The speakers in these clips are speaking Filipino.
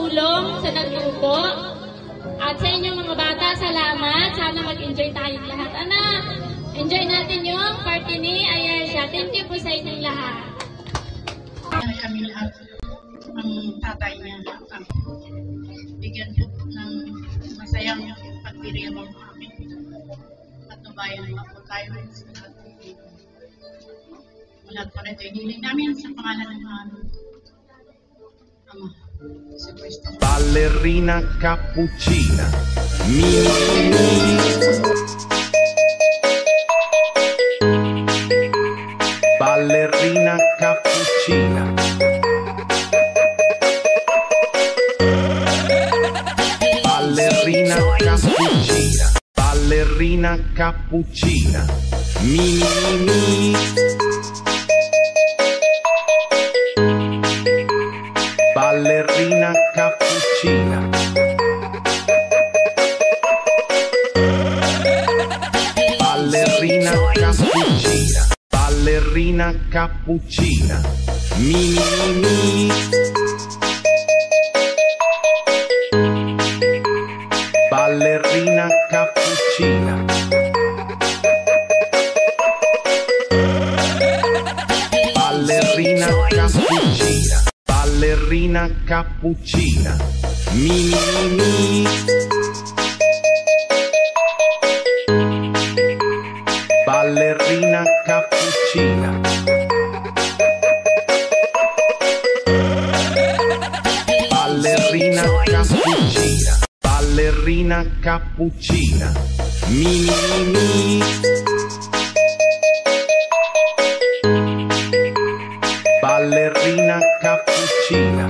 tumulong sa nagluto. At sa inyong mga bata, salamat. Sana mag-enjoy tayong lahat. Anak, enjoy natin yung party ni Ayesha. Thank you po sa inyong lahat. Kami lahat, ang tatay niya, bigyan po ng masayang pagdiriwang kami. At nubayan naman po tayo sa lahat. Mula po na ito, hiniling namin sa pangalan ng Ama. Ballerina cappuccina, mini. Ballerina cappuccina. Ballerina cappuccina. Ballerina cappuccina, mini. Ballerina cappuccina. Ballerina cappuccina. Ballerina cappuccina, mini. Ballerina cappuccina. Ballerina cappuccina. Ballerina cappuccina, mini. Ballerina cappuccina. Ballerina cappuccina. Ballerina cappuccina, mini. Ballerina cappuccina.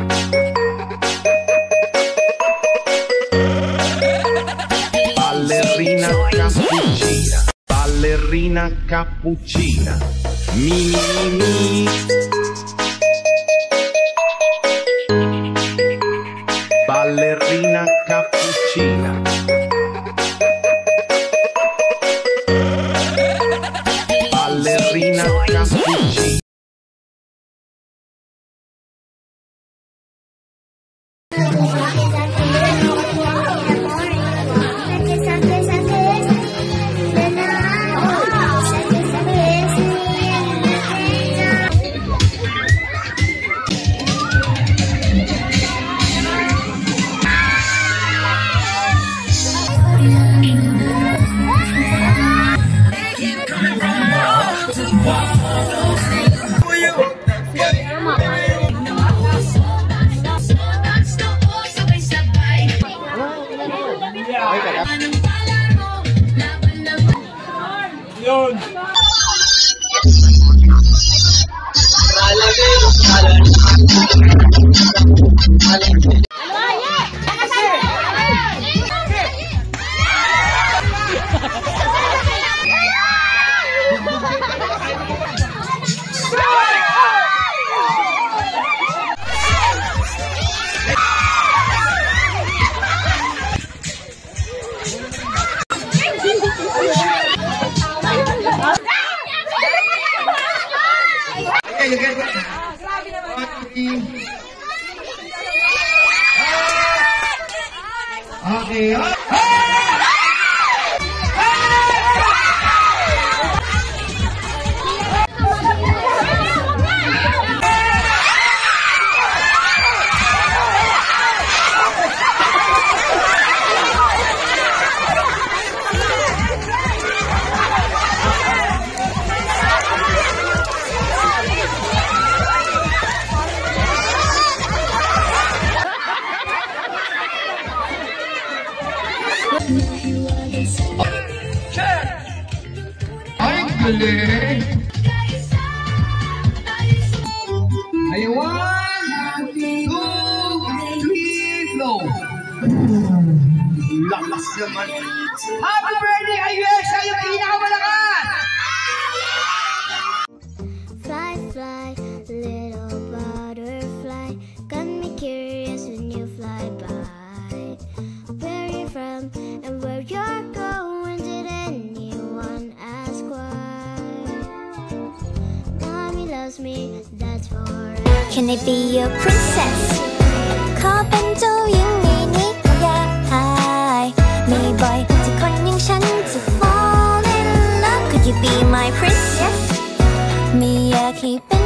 Ballerina cappuccina. Ballerina cappuccina, mini. Ballerina cappuccina. Ballerina cappuccina. Okay. Ay, galing! Ay, 1, 2, 3, flow! Lakas naman! Happy birthday, Ayesha! Yung pinakamalakas! Fly, fly, little butterfly, got me curious when you fly by. Where you from and where you're going, did anyone ask why? Mommy loves me, that's for. Can I be your princess? ขอเป็นเจ้าหญิงในนิยายมีบ่อยที่คนอย่างฉันจะ fall in love Could you be my princess ไม่อยากให้เป็น